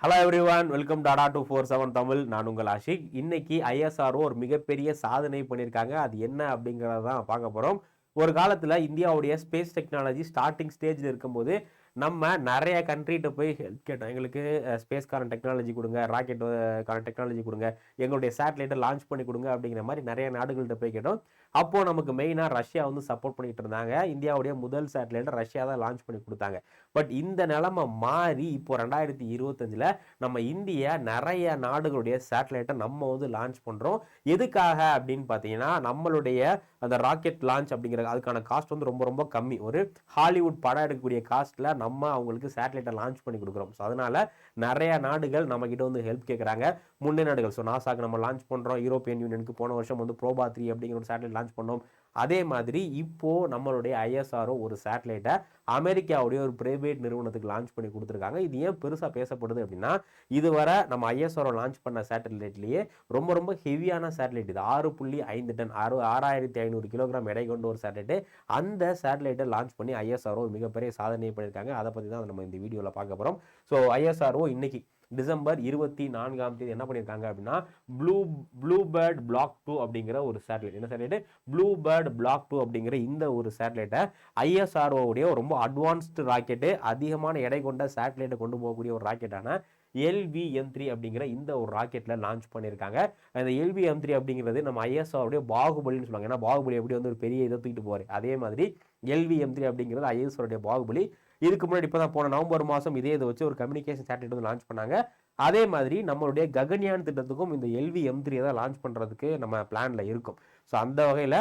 Hello everyone, welcome Tata 247 Tamil. நான் உங்கள் ஆஷிக். இன்னைக்கு ஐஎஸ்ஆர்ஓ ஒரு மிகப்பெரிய சாதனை பண்ணியிருக்காங்க. அது என்ன அப்படிங்கிறத தான் பார்க்க போகிறோம். ஒரு காலத்தில் இந்தியாவுடைய ஸ்பேஸ் டெக்னாலஜி ஸ்டார்டிங் ஸ்டேஜில் இருக்கும்போது நம்ம நிறைய கண்ட்ரிகிட்ட போய் ஹெல்ப் கேட்டோம். எங்களுக்கு ஸ்பேஸ்க்கான டெக்னாலஜி கொடுங்க, ராக்கெட்டுக்கான டெக்னாலஜி கொடுங்க, எங்களுடைய சேட்டலைட்டை லான்ச் பண்ணி கொடுங்க அப்படிங்கிற மாதிரி நிறைய நாடுகள்கிட்ட போய் கேட்டோம். அப்போது நமக்கு மெயினாக ரஷ்யா வந்து சப்போர்ட் பண்ணிட்டு இருந்தாங்க. இந்தியாவுடைய முதல் சேட்டலைட்டை ரஷ்யா தான் லான்ச் பண்ணி கொடுத்தாங்க. பட் இந்த நிலைமை மாறி இப்போ 2025 நம்ம இந்தியா நிறைய நாடுகளுடைய சேட்டலைட்டை நம்ம வந்து லான்ச் பண்ணுறோம். எதுக்காக அப்படின்னு பார்த்தீங்கன்னா, நம்மளுடைய அந்த ராக்கெட் லான்ச் அப்படிங்கிற அதுக்கான காஸ்ட் வந்து ரொம்ப ரொம்ப கம்மி. ஒரு ஹாலிவுட் படம் எடுக்கக்கூடிய காஸ்ட்டில் நம்ம அவங்களுக்கு சேட்டலைட்டை லான்ச் பண்ணி கொடுக்குறோம். ஸோ அதனால் நிறைய நாடுகள் நம்மக்கிட்ட வந்து ஹெல்ப் கேட்குறாங்க. முன்னே நாடுகள், ஸோ நாசாக்கு நம்ம லான்ச் பண்ணுறோம். யூரோப்பியன் யூனியனுக்கு போன வருஷம் வந்து ப்ரோபா 3 அப்படிங்கிற ஒரு சேட்டலைட் லான்ச் பண்ணோம். அதே மாதிரி இப்போது நம்மளுடைய ஐஎஸ்ஆர்ஓ ஒரு சேட்டலைட்டை அமெரிக்காவுடைய ஒரு பிரைவேட் நிறுவனத்துக்கு லான்ச் பண்ணி கொடுத்துருக்காங்க. இது ஏன் பெருசாக பேசப்படுது அப்படின்னா, இதுவரை நம்ம ஐஎஸ்ஆர்ஓ லான்ச் பண்ண சேட்டலைட்லேயே ரொம்ப ரொம்ப ஹெவியான சேட்டலைட் இது. 6.5 டன் 6500 கிலோகிராம் எடை கொண்ட ஒரு சேட்டலைட்டு. அந்த சேட்டலைட்டை லான்ச் பண்ணி ஐஎஸ்ஆர்ஓ ஒரு மிகப்பெரிய சாதனை பண்ணியிருக்காங்க. அதை பற்றி தான் நம்ம இந்த வீடியோவில் பார்க்க போகிறோம். ஸோ ஐஎஸ்ஆர்ஓ இன்னைக்கு டிசம்பர் 24 என்ன பண்ணியிருக்காங்க அப்படின்னா, ப்ளூபேர்ட் பிளாக் 2 அப்படிங்கிற ஒரு சேட்டலைட். என்ன சேட்டலைட்? ப்ளூபேர்ட் பிளாக் 2 அப்படிங்கிற இந்த ஒரு சேட்டலைட்டை ஐஎஸ்ஆர்ஓடைய ரொம்ப அட்வான்ஸ்டு ராக்கெட்டு, அதிகமான எடை கொண்ட சேட்டலைட்டை கொண்டு போகக்கூடிய ஒரு ராக்கெட்டான LVM3 அப்படிங்கிற இந்த ஒரு ராக்கெட்டில் லான்ச் பண்ணியிருக்காங்க. அந்த LVM3 அப்படிங்கிறது நம்ம ஐஎஸ்ஆருடைய பாகுபலின்னு சொல்லுவாங்க. ஏன்னா பாகுபலி எப்படி வந்து ஒரு பெரிய இதை தூக்கிட்டு போவார், அதே மாதிரி LVM3 அப்படிங்கிறது ஐஎஸ்ஆருடைய பாகுபலி. இதுக்கு முன்னாடி இப்போ தான் போன நவம்பர் மாதம் இதே இதை வச்சு ஒரு கம்யூனிகேஷன் சேட்டலைட் வந்து லான்ச் பண்ணாங்க. அதே மாதிரி நம்மளுடைய ககன்யான் திட்டத்துக்கும் இந்த LVM3 தான் லான்ச் பண்ணுறதுக்கு நம்ம பிளானில் இருக்கும். ஸோ அந்த வகையில்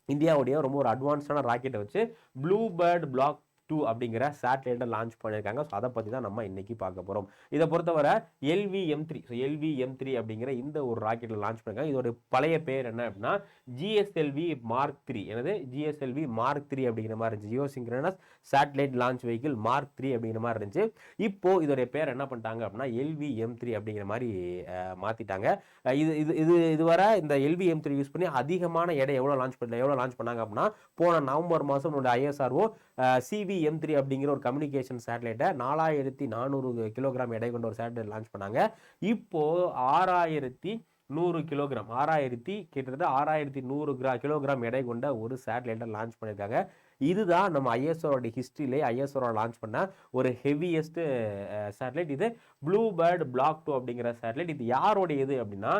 இந்தியாவுடைய ரொம்ப ஒரு அட்வான்ஸ்டான ராக்கெட்டை வச்சு ப்ளூபேர்ட் பிளாக் 2 அப்படிங்கிற சேட்டலைட்டை லான்ச் பண்ணியிருக்காங்க. ஸோ அதை பற்றி தான் நம்ம இன்னைக்கு பார்க்க போகிறோம். இதை பொறுத்தவரை LVM3, ஸோ LVM3 அப்படிங்கிற இந்த ஒரு ராக்கெட்டில் லான்ச் பண்ணியிருக்காங்க. இதோட பழைய பேர் என்ன அப்படின்னா GSLV Mark 3. எனது GSLV Mark 3 அப்படிங்கிற மாதிரி இருந்துச்சு. ஜியோசிங்க்ரனஸ் சேட்டலைட் லான்ச் வெஹிக்கிள் Mark 3 அப்படிங்கிற மாதிரி இருந்துச்சு. இப்போ இதோடைய பேர் என்ன பண்ணிட்டாங்க அப்படின்னா LVM3 அப்படிங்கிற மாதிரி மாற்றிட்டாங்க. இதுவரை இந்த LVM3 யூஸ் பண்ணி அதிகமான எடை எவ்வளோ லான்ச் பண்ணாங்க அப்படின்னா, போன நவம்பர் மாதம் நம்மளுடைய ஐஎஸ்ஆர்ஓ CVM3 அப்படிங்கிற ஒரு கம்யூனிகேஷன் சேட்டலைட்டை 4400 கிலோகிராம் எடை கொண்ட ஒரு சேட்டலைட் லான்ச் பண்ணாங்க. இப்போ 6100 கிலோகிராம், கிட்டத்தட்ட 6100 கிலோகிராம் எடை கொண்ட ஒரு சேட்டலைட்டை லான்ச் பண்ணியிருக்காங்க. இதுதான் நம்ம ஐஎஸ்ஆரோட ஹிஸ்ட்ரியிலே ஐஎஸ்ஆரோ லான்ச் பண்ண ஒரு ஹெவியஸ்ட் சேட்டலைட். இது ப்ளூபேர்ட் பிளாக் 2 அப்படிங்கிற சேட்டலைட். இது யாரோடைய இது அப்படின்னா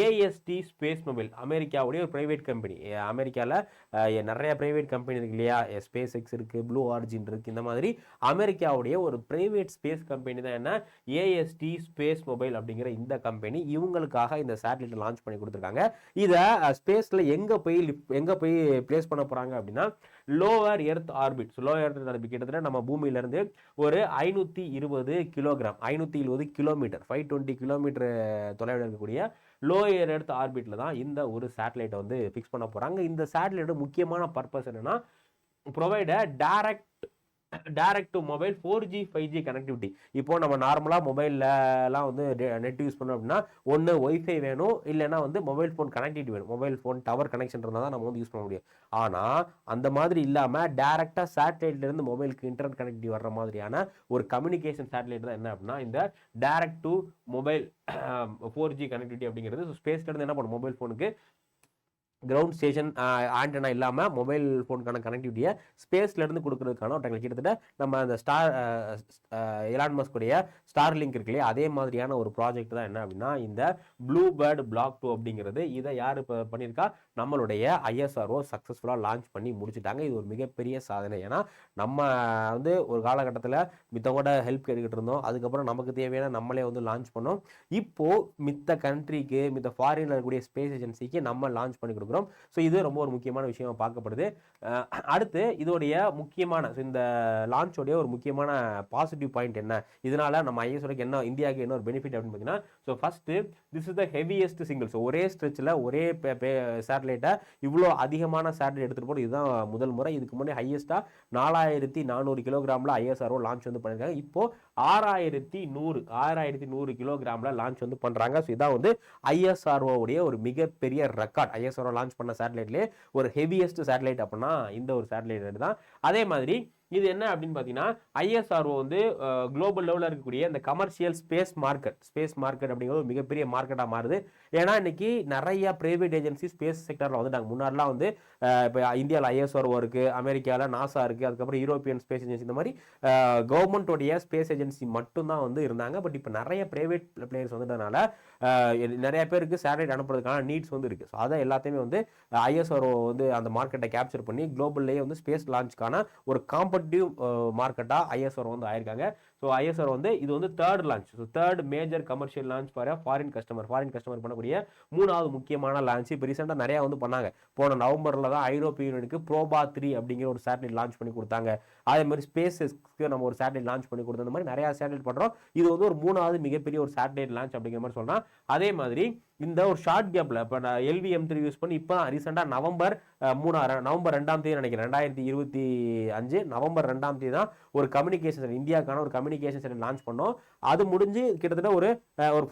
AST ஸ்பேஸ் மொபைல், அமெரிக்காவுடைய ஒரு பிரைவேட் கம்பெனி. அமெரிக்காவில் நிறைய பிரைவேட் கம்பெனி இருக்கு இல்லையா, ஸ்பேஸ் எக்ஸ் இருக்குது, ப்ளூ ஆரிஜின் இருக்குது. இந்த மாதிரி அமெரிக்காவுடைய ஒரு பிரைவேட் ஸ்பேஸ் கம்பெனி தான் என்ன AST ஸ்பேஸ் மொபைல் அப்படிங்கிற இந்த கம்பெனி. இவங்களுக்காக இந்த சேட்டலைட்டை லான்ச் பண்ணி கொடுத்துருக்காங்க. இதை ஸ்பேஸில் எங்கே போய் பிளேஸ் பண்ண போகிறாங்க அப்படின்னா lower earth orbit. Lower earth orbit கிட்டத்தட்ட நம்ம பூமியிலிருந்து ஒரு 520 கிலோமீட்டர் 520 கிலோமீட்டர் தொலைவில் இருக்கக்கூடிய லோயர் எர்த் ஆர்பிட்ல தான் இந்த ஒரு சேட்டலைட்டை வந்து ஃபிக்ஸ் பண்ண போகிறாங்க. இந்த சேட்டலைட்டோட முக்கியமான பர்பஸ் என்னன்னா, provide direct to mobile 4G 5G connectivity. இப்போ நம்ம நார்மலாக மொபைல்லாம் வந்து நெட் யூஸ் பண்ணோம் அப்படின்னா ஒன்று ஒய்ஃபை வேணும், இல்லைன்னா வந்து மொபைல் ஃபோன் கனெக்டிவிட்டி வேணும். மொபைல் ஃபோன் டவர் கனெக்ஷன் இருந்தால் தான் நம்ம வந்து யூஸ் பண்ண முடியும். ஆனால் அந்த மாதிரி இல்லாமல் டேரெக்டாக சேட்டலைட்லேருந்து மொபைலுக்கு இன்டர்நெட் கனெக்டிவிட்டி வர்ற மாதிரியான ஒரு கம்யூனிகேஷன் சேட்டலைட் தான் என்ன அப்படின்னா இந்த direct to mobile 4G connectivity அப்படிங்கிறது. ஸோ ஸ்பேஸ்லேருந்து என்ன பண்ணும், மொபைல் ஃபோனுக்கு கிரவுண்ட் ஸ்டேஷன் ஆண்டனா இல்லாமல் மொபைல் ஃபோனுக்கான கனெக்டிவிட்டியை ஸ்பேஸ்லேருந்து கொடுக்கறதுக்கான ஒரு கிட்டத்தட்ட நம்ம அந்த எலான் மஸ்குடைய ஸ்டார் லிங்க் இருக்கு இல்லையா, அதே மாதிரியான ஒரு ப்ராஜெக்ட் தான் என்ன அப்படின்னா இந்த ப்ளூபேர்ட் பிளாக் 2 அப்படிங்கிறது. இதை யார் இப்போ பண்ணியிருக்கா, நம்மளுடைய ஐஎஸ்ஆர்ஓ சக்ஸஸ்ஃபுல்லாக லான்ச் பண்ணி முடிச்சுட்டாங்க. இது ஒரு மிகப்பெரிய சாதனை. ஏன்னா நம்ம வந்து ஒரு காலகட்டத்தில் மித்தவங்களோட ஹெல்ப் கேட்டுக்கிட்டு இருந்தோம். அதுக்கப்புறம் நமக்கு தேவையான நம்மளே வந்து லான்ச் பண்ணோம். இப்போது மித்த கண்ட்ரிக்கு, மித்த ஃபாரினில் இருக்கக்கூடிய ஸ்பேஸ் ஏஜென்சிக்கு நம்ம லான்ச் பண்ணி கொடுக்குறோம். ஸோ இது ரொம்ப ஒரு முக்கியமான விஷயமா பார்க்கப்படுது. அடுத்து இதோடைய முக்கியமான இந்த லான்ச்சோடைய ஒரு முக்கியமான பாசிட்டிவ் பாயிண்ட் என்ன, இதனால நம்ம ஐஎஸ்ஓக்கு என்ன, இந்தியாவுக்கு என்ன ஒரு பெனிஃபிட் அப்படின்னு பார்த்தீங்கன்னா, so first this is the heaviest single. So ஒரே ஸ்ட்ரெச்சில் ஒரே சேட்டலைட்டை இவ்வளோ அதிகமான சேட்டலைட் எடுத்துகிட்டு போகிறது இதுதான் முதல் முறை. இதுக்கு முன்னாடி ஹையஸ்ட்டாக 4400 கிலோகிராமில் ஐஎஸ்ஆர்ஓ லான்ச் வந்து பண்ணியிருக்காங்க. இப்போது 6100 கிலோகிராமில் லான்ச் வந்து பண்ணுறாங்க. ஸோ இதான் வந்து ஐஎஸ்ஆர்ஓடைய ஒரு மிகப்பெரிய ரெக்கார்ட். ஐஎஸ்ஆர்ஓ லான்ச் பண்ண சேட்டலைட்லேயே ஒரு ஹெவியஸ்ட் சேட்டலைட் அப்படின்னா இந்த ஒரு சேட்டலைட் தான். அதே மாதிரி இது என்ன அப்படின்னு பார்த்தீங்கன்னா ஐஎஸ்ஆர்ஓ வந்து குளோபல் லெவலில் இருக்கக்கூடிய இந்த கமர்ஷியல் ஸ்பேஸ் மார்க்கெட் அப்படிங்கிறது ஒரு மிகப்பெரிய மார்க்கெட்டாக மாறுது. ஏன்னா இன்னைக்கு நிறைய பிரைவேட் ஏஜென்சி ஸ்பேஸ் செக்டரில் வந்துட்டாங்க. முன்னாடிலாம் வந்து இப்போ இந்தியாவில் ஐஎஸ்ஆர்ஓ இருக்கு, அமெரிக்காவில் நாசா இருக்கு, அதுக்கப்புறம் யூரோப்பியன் ஸ்பேஸ் ஏஜென்சி, இந்த மாதிரி கவர்மெண்ட்டோடைய ஸ்பேஸ் ஏஜென்சி மட்டும்தான் வந்து இருந்தாங்க. பட் இப்போ நிறைய பிரைவேட் பிளேயர்ஸ் வந்துட்டதுனால நிறைய பேருக்கு சேட்டலைட் அனுப்புறதுக்கான நீட்ஸ் வந்து இருக்கு. ஸோ அதை எல்லாத்தையுமே வந்து ஐஎஸ்ஆர்ஓ வந்து அந்த மார்க்கெட்டை கேப்சர் பண்ணி குளோபல்லேயே வந்து ஸ்பேஸ் லான்ச்க்கான ஒரு காம்படிட்டிவ் மார்க்கெட்டாக ஐஎஸ்ஆர்ஓ வந்து ஆயிருக்காங்க. ஸோ ஐஎஸ்ஆர் வந்து இது வந்து third launch, so third major commercial launch for foreign customer பண்ணக்கூடிய 3வது முக்கியமான லான்ச். இப்போ ரீசெண்டாக நிறையா வந்து பண்ணாங்க. போன நவம்பரில் தான் ஐரோப்பிய யூனியனுக்கு ப்ரோபா 3 அப்படிங்கிற ஒரு சேட்டலைட் லான்ச் பண்ணி கொடுத்தாங்க. அதே மாதிரி ஸ்பேஸ்க்கு நம்ம ஒரு சேட்டலைட் லான்ச் பண்ணி கொடுத்த மாதிரி நிறையா சேட்டலைட் பண்ணுறோம். இது வந்து ஒரு 3வது மிகப்பெரிய ஒரு சேட்டலைட் லான்ச் அப்படிங்கிற மாதிரி சொல்லலாம். அதே மாதிரி இந்த ஒரு ஷார்ட் கேப்பில் இப்போ நான் LVM3 யூஸ் பண்ணி இப்போ ரீசெண்டாக நவம்பர் 2 நினைக்கிறேன் 2025 நவம்பர் 2 தான் ஒரு கம்யூனிகேஷன் இந்தியாவுக்கான ஒரு கம்யூனிகேஷன் சென்டர் லான்ச் பண்ணோம். அது முடிஞ்சு கிட்டத்தட்ட ஒரு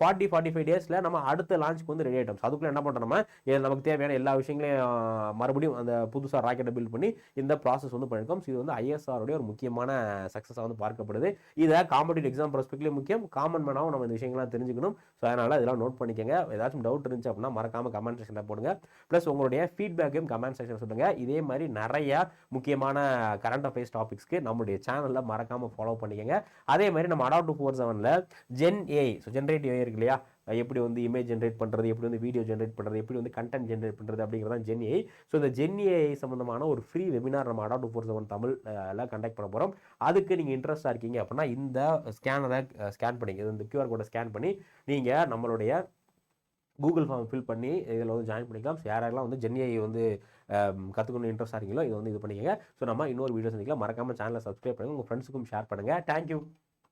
40-45 டேஸில் நம்ம அடுத்த லான்ச்சுக்கு வந்து ரெடி ஆகிட்டோம். அதுக்குள்ளே என்ன பண்ணுறோம், நம்ம நமக்கு தேவையான எல்லா விஷயங்களையும் மறுபடியும் அந்த புதுசாக ராக்கெட்டை பில்ட் பண்ணி இந்த ப்ராசஸ் வந்து பண்ணியிருக்கோம். இது வந்து ஐஎஸ்ஆருடைய ஒரு முக்கியமான சக்ஸஸாக வந்து பார்க்கப்படுது. இதை காம்படிட்டிவ் எக்ஸாம் பெர்ஸ்பெக்டிவ்ல முக்கியம், காமன் மேனாகவும் நம்ம இந்த விஷயங்கள்லாம் தெரிஞ்சுக்கணும். ஸோ அதனால் இதெல்லாம் நோட் பண்ணிக்கங்க. ஏதாச்சும் டவுட் இருந்துச்சு அப்படின்னா மறக்காம கமெண்ட் செக்ஷனில் போடுங்க. ப்ளஸ் உங்களுடைய ஃபீட்பேக்கையும் கமெண்ட் செக்ஷன் சொல்லுங்க. இதே மாதிரி நிறைய முக்கியமான கரண்ட் அஃபேர்ஸ் டாபிக்ஸ்க்கு நம்மளுடைய சேனலில் மறக்காம ஃபாலோ பண்ணிக்கங்க. அதே மாதிரி நம்ம Adobe 247ல gen AI, so generative AI இருக்கு இல்லையா, எப்படி வந்து இமேஜ் ஜென்ரேட் பண்ணுறது, எப்படி வந்து வீடியோ ஜென்ரேட் பண்ணுறது, எப்படி வந்து கண்டென்ட் ஜென்ரேட் பண்ணுறது அப்படிங்கிறதான் ஜென் ஏஐ. ஸோ இந்த ஜென் ஏஐ சம்மந்தமான ஒரு ஃப்ரீ வெபினார் நம்ம Adobe 247 தமிழ்ல கண்டக்ட் பண்ண போகிறோம். அதுக்கு நீங்கள் இன்ட்ரெஸ்டாக இருக்கீங்க அப்படின்னா இந்த ஸ்கேனரை ஸ்கேன் பண்ணி, இந்த QR கோடை ஸ்கேன் பண்ணி நீங்கள் நம்மளுடைய கூகுள் ஃபார்ம் ஃபில் பண்ணி இதில் வந்து ஜாயின் பண்ணிக்கலாம். யாரெல்லாம் வந்து ஜென் ஏஐ வந்து கற்றுக்கணும் இன்ட்ரெஸ்டாக இருக்கீங்களோ இது வந்து இது பண்ணிக்கங்க. ஸோ நம்ம இன்னொரு வீடியோ சந்திக்கலாம். மறக்காமல் சேனலை சப்ஸ்கிரைப் பண்ணுங்கள், உங்கள் ஃப்ரெண்ட்ஸுக்கும் ஷேர் பண்ணுங்கள். தேங்க்யூ.